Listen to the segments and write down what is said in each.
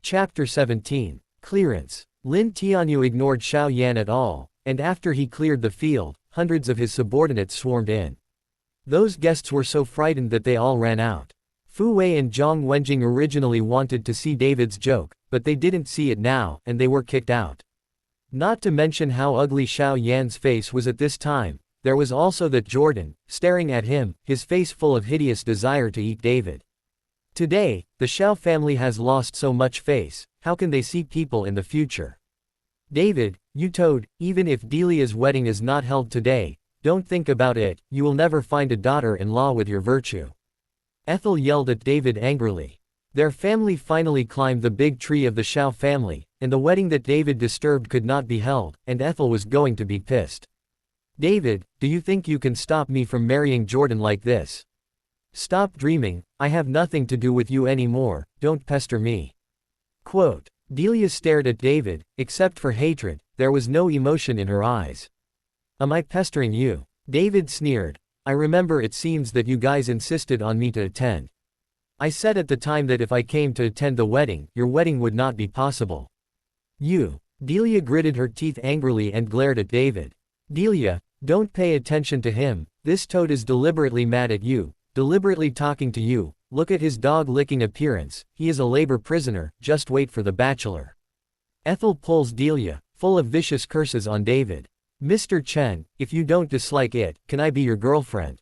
Chapter 17. Clearance. Lin Tianyu ignored Xiao Yan at all, and after he cleared the field, hundreds of his subordinates swarmed in. Those guests were so frightened that they all ran out. Fu Wei and Zhang Wenjing originally wanted to see David's joke, but they didn't see it now, and they were kicked out. Not to mention how ugly Xiao Yan's face was at this time, there was also that Jordan, staring at him, his face full of hideous desire to eat David. Today, the Xiao family has lost so much face, how can they see people in the future? David, you toad, even if Delia's wedding is not held today, don't think about it, you will never find a daughter-in-law with your virtue. Ethel yelled at David angrily. Their family finally climbed the big tree of the Xiao family, and the wedding that David disturbed could not be held, and Ethel was going to be pissed. David, do you think you can stop me from marrying Jordan like this? Stop dreaming, I have nothing to do with you anymore, don't pester me. Quote. Delia stared at David, except for hatred, there was no emotion in her eyes. Am I pestering you? David sneered. I remember it seems that you guys insisted on me to attend. I said at the time that if I came to attend the wedding, your wedding would not be possible. You. Delia gritted her teeth angrily and glared at David. Delia, don't pay attention to him, this toad is deliberately mad at you. Deliberately talking to you, look at his dog-licking appearance, he is a labor prisoner, just wait for the bachelor. Ethel pulls Delia, full of vicious curses on David. Mr. Chen, if you don't dislike it, can I be your girlfriend?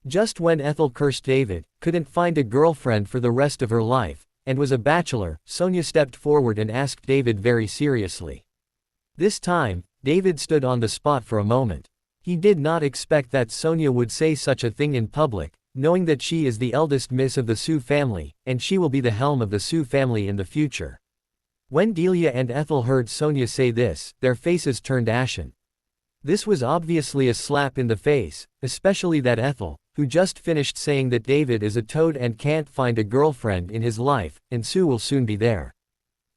Just when Ethel cursed David, couldn't find a girlfriend for the rest of her life, and was a bachelor, Sonia stepped forward and asked David very seriously. This time, David stood on the spot for a moment. He did not expect that Sonia would say such a thing in public, knowing that she is the eldest miss of the Su family, and she will be the helm of the Su family in the future. When Delia and Ethel heard Sonia say this, their faces turned ashen. This was obviously a slap in the face, especially that Ethel, who just finished saying that David is a toad and can't find a girlfriend in his life, and Su will soon be there.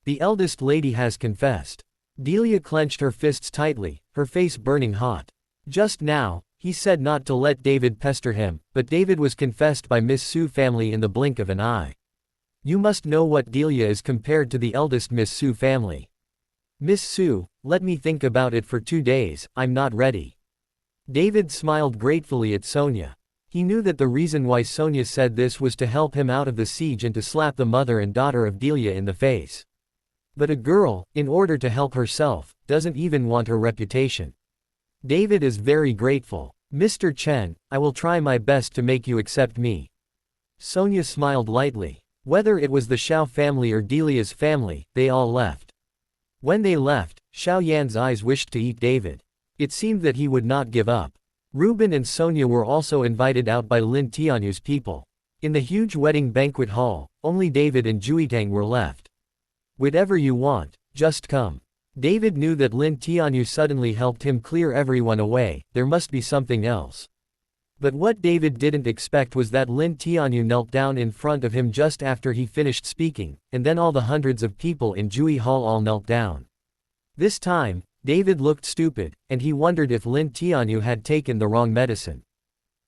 The eldest lady has confessed. Delia clenched her fists tightly, her face burning hot. Just now, he said not to let David pester him, but David was confessed by Miss Su family in the blink of an eye. You must know what Delia is compared to the eldest Miss Su family. Miss Su, let me think about it for 2 days, I'm not ready. David smiled gratefully at Sonia. He knew that the reason why Sonia said this was to help him out of the siege and to slap the mother and daughter of Delia in the face. But a girl, in order to help herself, doesn't even want her reputation. David is very grateful. Mr. Chen, I will try my best to make you accept me. Sonia smiled lightly. Whether it was the Xiao family or Delia's family, they all left. When they left, Xiao Yan's eyes wished to eat David. It seemed that he would not give up. Reuben and Sonia were also invited out by Lin Tianyu's people. In the huge wedding banquet hall, only David and Juitang were left. Whatever you want, just come. David knew that Lin Tianyu suddenly helped him clear everyone away, there must be something else. But what David didn't expect was that Lin Tianyu knelt down in front of him just after he finished speaking, and then all the hundreds of people in Jui Hall all knelt down. This time, David looked stupid, and he wondered if Lin Tianyu had taken the wrong medicine.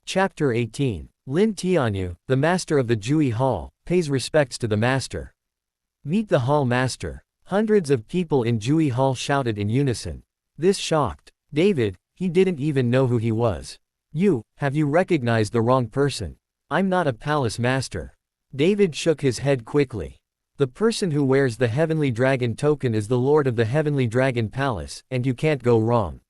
Chapter 18. Lin Tianyu, the master of the Jui Hall, pays respects to the master. Meet the hall master. Hundreds of people in Jui Hall shouted in unison. This shocked David, he didn't even know who he was. Have you recognized the wrong person? I'm not a palace master. David shook his head quickly. The person who wears the Heavenly Dragon token is the Lord of the Heavenly Dragon Palace, and you can't go wrong.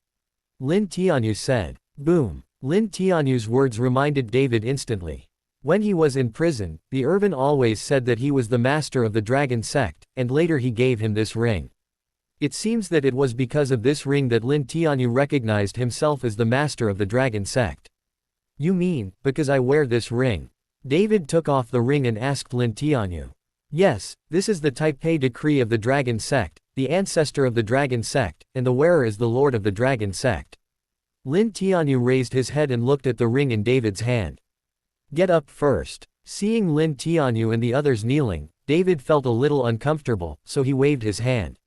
Lin Tianyu said. Boom. Lin Tianyu's words reminded David instantly. When he was in prison, the Irvin always said that he was the master of the dragon sect, and later he gave him this ring. It seems that it was because of this ring that Lin Tianyu recognized himself as the master of the dragon sect. You mean, because I wear this ring? David took off the ring and asked Lin Tianyu. Yes, this is the Taipei decree of the dragon sect, the ancestor of the dragon sect, and the wearer is the lord of the dragon sect. Lin Tianyu raised his head and looked at the ring in David's hand. Get up first. Seeing Lin Tianyu and the others kneeling, David felt a little uncomfortable, so he waved his hand.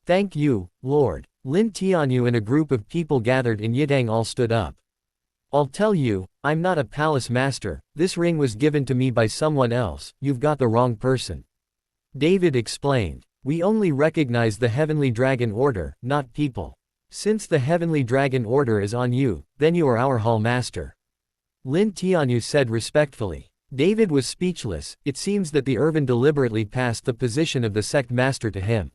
Thank you, Lord. Lin Tianyu and a group of people gathered in Yidang all stood up. I'll tell you, I'm not a palace master, this ring was given to me by someone else, you've got the wrong person. David explained. We only recognize the heavenly dragon order, not people. Since the heavenly dragon order is on you, then you are our hall master. Lin Tianyu said respectfully. David was speechless. It seems that the Irvin deliberately passed the position of the sect master to him.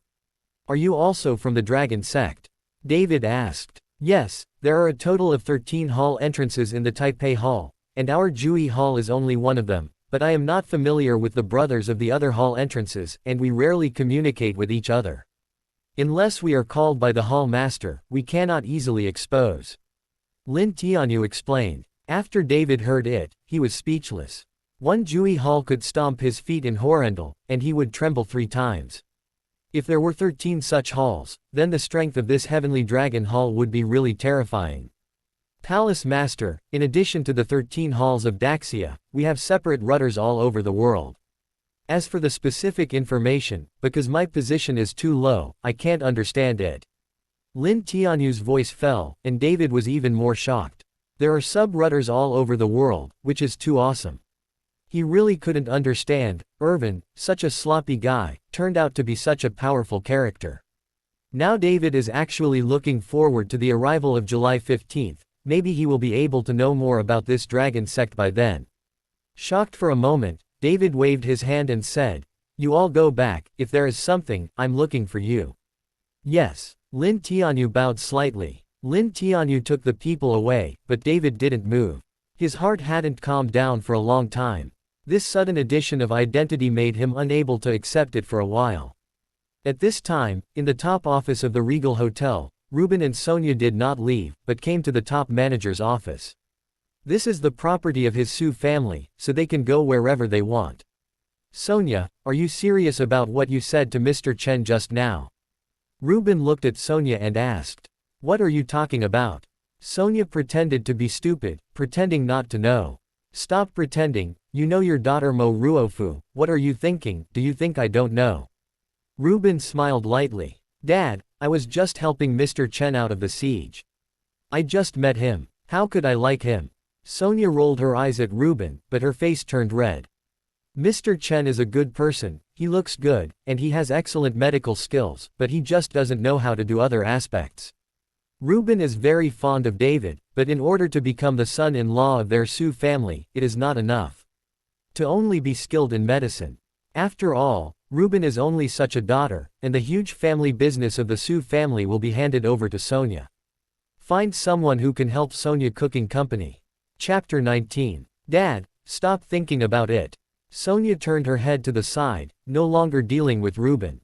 Are you also from the dragon sect? David asked. Yes, there are a total of 13 hall entrances in the Taipei Hall, and our Jui Hall is only one of them, but I am not familiar with the brothers of the other hall entrances, and we rarely communicate with each other. Unless we are called by the hall master, we cannot easily expose. Lin Tianyu explained. After David heard it, he was speechless. One Jui Hall could stomp his feet in Horrendal, and he would tremble 3 times. If there were 13 such halls, then the strength of this heavenly dragon hall would be really terrifying. Palace Master, in addition to the 13 halls of Daxia, we have separate rudders all over the world. As for the specific information, because my position is too low, I can't understand it. Lin Tianyu's voice fell, and David was even more shocked. There are sub-rudders all over the world, which is too awesome. He really couldn't understand. Irvin, such a sloppy guy, turned out to be such a powerful character. Now David is actually looking forward to the arrival of July 15th, maybe he will be able to know more about this dragon sect by then. Shocked for a moment, David waved his hand and said, "You all go back, if there is something, I'm looking for you." Yes. Lin Tianyu bowed slightly. Lin Tianyu took the people away, but David didn't move. His heart hadn't calmed down for a long time. This sudden addition of identity made him unable to accept it for a while. At this time, in the top office of the Regal Hotel, Ruben and Sonia did not leave, but came to the top manager's office. This is the property of his Su family, so they can go wherever they want. Sonia, are you serious about what you said to Mr. Chen just now? Ruben looked at Sonia and asked. What are you talking about? Sonia pretended to be stupid, pretending not to know. Stop pretending, you know your daughter Mo Ruofu, what are you thinking, do you think I don't know? Ruben smiled lightly. Dad, I was just helping Mr. Chen out of the siege. I just met him, how could I like him? Sonia rolled her eyes at Ruben, but her face turned red. Mr. Chen is a good person, he looks good, and he has excellent medical skills, but he just doesn't know how to do other aspects. Ruben is very fond of David, but in order to become the son-in-law of their Su family, it is not enough to only be skilled in medicine. After all, Ruben is only such a daughter, and the huge family business of the Su family will be handed over to Sonia. Find someone who can help Sonia Cooking Company. Chapter 19. Dad, stop thinking about it. Sonia turned her head to the side, no longer dealing with Ruben.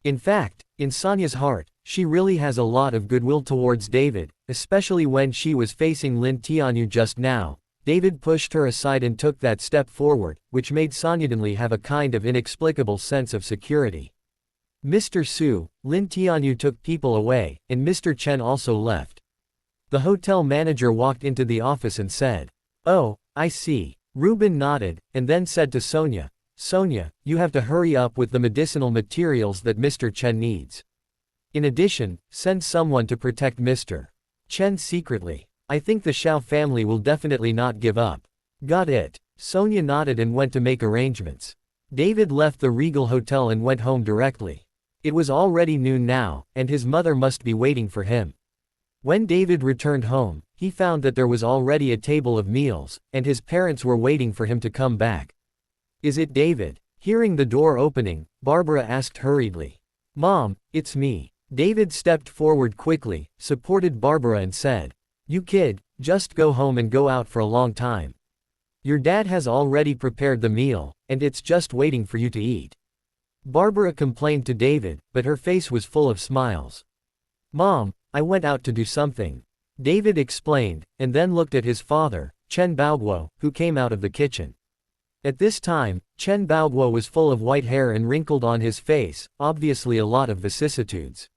In fact, in Sonia's heart, she really has a lot of goodwill towards David, especially when she was facing Lin Tianyu just now. David pushed her aside and took that step forward, which made Sonia suddenly have a kind of inexplicable sense of security. Mr. Su, Lin Tianyu took people away, and Mr. Chen also left. The hotel manager walked into the office and said, "Oh, I see." Ruben nodded, and then said to Sonia, "Sonia, you have to hurry up with the medicinal materials that Mr. Chen needs. In addition, send someone to protect Mr. Chen secretly. I think the Xiao family will definitely not give up." Got it. Sonia nodded and went to make arrangements. David left the Regal Hotel and went home directly. It was already noon now, and his mother must be waiting for him. When David returned home, he found that there was already a table of meals, and his parents were waiting for him to come back. "Is it David?" Hearing the door opening, Barbara asked hurriedly. "Mom, it's me." David stepped forward quickly, supported Barbara and said, "You kid, just go home and go out for a long time. Your dad has already prepared the meal, and it's just waiting for you to eat." Barbara complained to David, but her face was full of smiles. "Mom, I went out to do something," David explained, and then looked at his father, Chen Baoguo, who came out of the kitchen. At this time, Chen Baoguo was full of white hair and wrinkled on his face, obviously a lot of vicissitudes.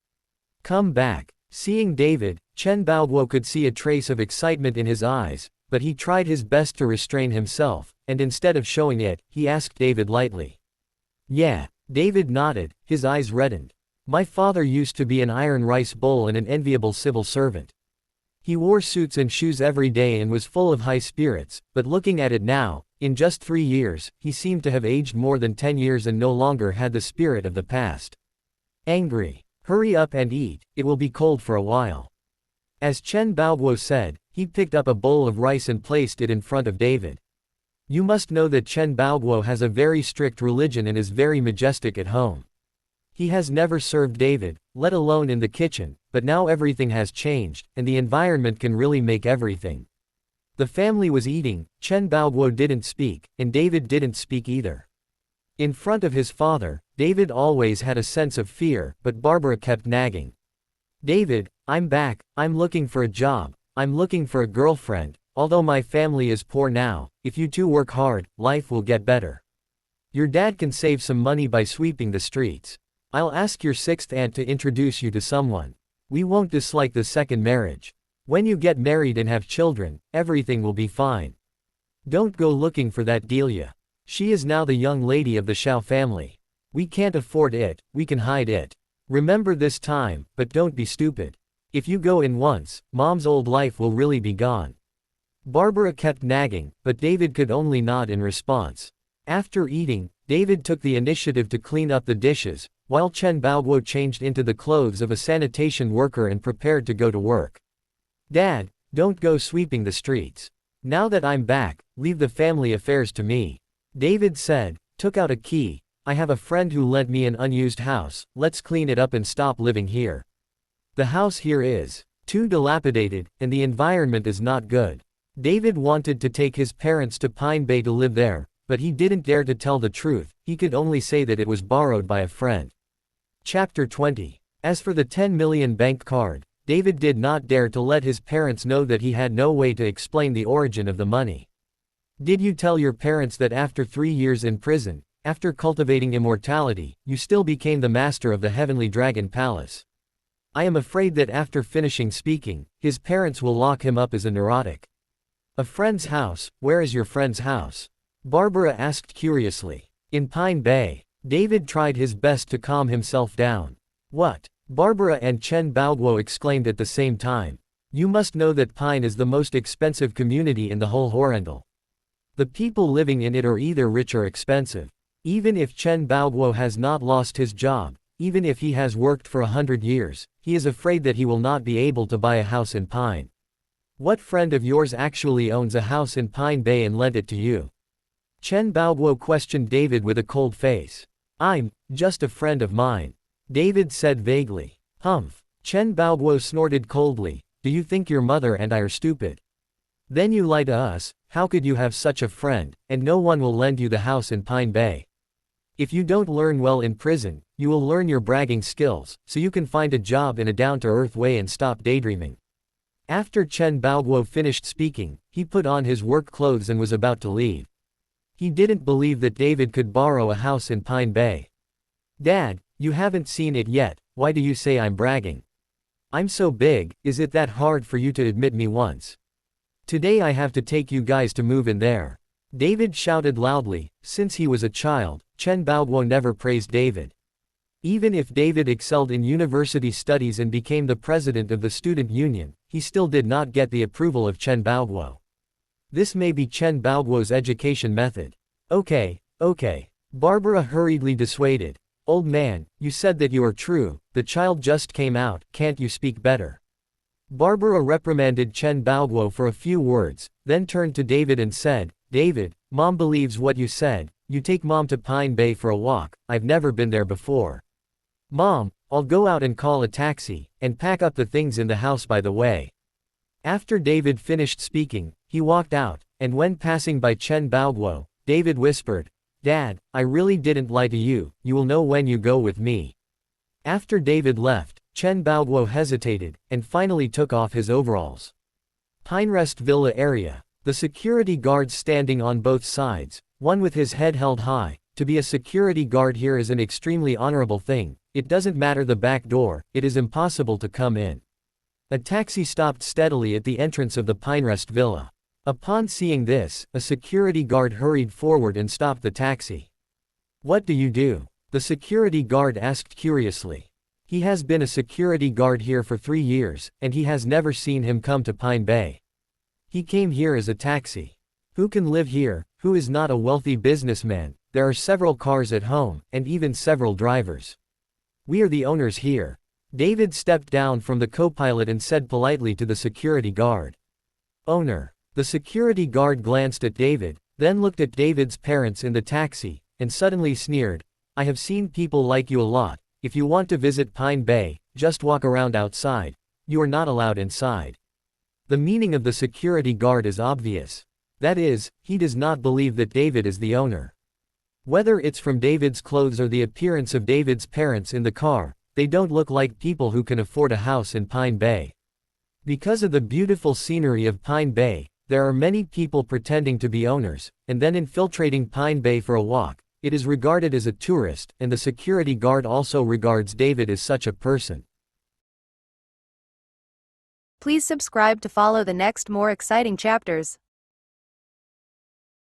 "Come back." Seeing David, Chen Baoguo could see a trace of excitement in his eyes, but he tried his best to restrain himself, and instead of showing it, he asked David lightly. "Yeah." David nodded, his eyes reddened. "My father used to be an iron rice bowl and an enviable civil servant. He wore suits and shoes every day and was full of high spirits, but looking at it now, in just 3 years, he seemed to have aged more than 10 years and no longer had the spirit of the past. Angry. Hurry up and eat, it will be cold for a while. As Chen Baoguo said, he picked up a bowl of rice and placed it in front of David. You must know that Chen Baoguo has a very strict religion and is very majestic at home. He has never served David, let alone in the kitchen, but now everything has changed, and the environment can really make everything. The family was eating, Chen Baoguo didn't speak, and David didn't speak either. In front of his father, David always had a sense of fear, but Barbara kept nagging. David, I'm back, I'm looking for a job, I'm looking for a girlfriend, although my family is poor now, if you two work hard, life will get better. Your dad can save some money by sweeping the streets. I'll ask your sixth aunt to introduce you to someone. We won't dislike the second marriage. When you get married and have children, everything will be fine. Don't go looking for that Delia. She is now the young lady of the Xiao family. We can't afford it, we can hide it. Remember this time, but don't be stupid. If you go in once, Mom's old life will really be gone. Barbara kept nagging, but David could only nod in response. After eating, David took the initiative to clean up the dishes, while Chen Baoguo changed into the clothes of a sanitation worker and prepared to go to work. Dad, don't go sweeping the streets. Now that I'm back, leave the family affairs to me. David said, took out a key. I have a friend who lent me an unused house, let's clean it up and stop living here. The house here is too dilapidated, and the environment is not good. David wanted to take his parents to Pine Bay to live there, but he didn't dare to tell the truth, he could only say that it was borrowed by a friend. Chapter 20. As for the 10 million bank card, David did not dare to let his parents know that he had no way to explain the origin of the money. Did you tell your parents that after 3 years in prison, after cultivating immortality, you still became the master of the heavenly dragon palace? I am afraid that after finishing speaking, his parents will lock him up as a neurotic. A friend's house, where is your friend's house? Barbara asked curiously. In Pine Bay. David tried his best to calm himself down. What? Barbara and Chen Baoguo exclaimed at the same time. You must know that Pine is the most expensive community in the whole Horrendal. The people living in it are either rich or expensive. Even if Chen Baoguo has not lost his job, even if he has worked for 100 years, he is afraid that he will not be able to buy a house in Pine. What friend of yours actually owns a house in Pine Bay and lent it to you? Chen Baoguo questioned David with a cold face. I'm just a friend of mine. David said vaguely. Humph. Chen Baoguo snorted coldly. Do you think your mother and I are stupid? Then you lie to us, how could you have such a friend, and no one will lend you the house in Pine Bay? If you don't learn well in prison, you will learn your bragging skills, so you can find a job in a down-to-earth way and stop daydreaming. After Chen Baoguo finished speaking, he put on his work clothes and was about to leave. He didn't believe that David could borrow a house in Pine Bay. Dad, you haven't seen it yet, why do you say I'm bragging? I'm so big, is it that hard for you to admit me once? Today I have to take you guys to move in there. David shouted loudly. Since he was a child, Chen Baoguo never praised David. Even if David excelled in university studies and became the president of the student union, he still did not get the approval of Chen Baoguo. This may be Chen Baoguo's education method. Okay. Barbara hurriedly dissuaded. Old man, you said that you are true, the child just came out, can't you speak better? Barbara reprimanded Chen Baoguo for a few words, then turned to David and said, David, Mom believes what you said, you take Mom to Pine Bay for a walk, I've never been there before. Mom, I'll go out and call a taxi, and pack up the things in the house by the way. After David finished speaking, he walked out, and when passing by Chen Baoguo, David whispered, Dad, I really didn't lie to you, you will know when you go with me. After David left, Chen Baoguo hesitated, and finally took off his overalls. Pinerest Villa area. The security guards standing on both sides, one with his head held high. To be a security guard here is an extremely honorable thing, it doesn't matter the back door, it is impossible to come in. A taxi stopped steadily at the entrance of the Pinerest Villa. Upon seeing this, a security guard hurried forward and stopped the taxi. What do you do? The security guard asked curiously. He has been a security guard here for 3 years, and he has never seen him come to Pine Bay. He came here as a taxi. Who can live here, who is not a wealthy businessman? There are several cars at home, and even several drivers. We are the owners here. David stepped down from the co-pilot and said politely to the security guard. Owner. The security guard glanced at David, then looked at David's parents in the taxi, and suddenly sneered, I have seen people like you a lot. If you want to visit Pine Bay, just walk around outside. You are not allowed inside. The meaning of the security guard is obvious. That is, he does not believe that David is the owner. Whether it's from David's clothes or the appearance of David's parents in the car, they don't look like people who can afford a house in Pine Bay. Because of the beautiful scenery of Pine Bay, there are many people pretending to be owners, and then infiltrating Pine Bay for a walk. It is regarded as a tourist, and the security guard also regards David as such a person. Please subscribe to follow the next more exciting chapters.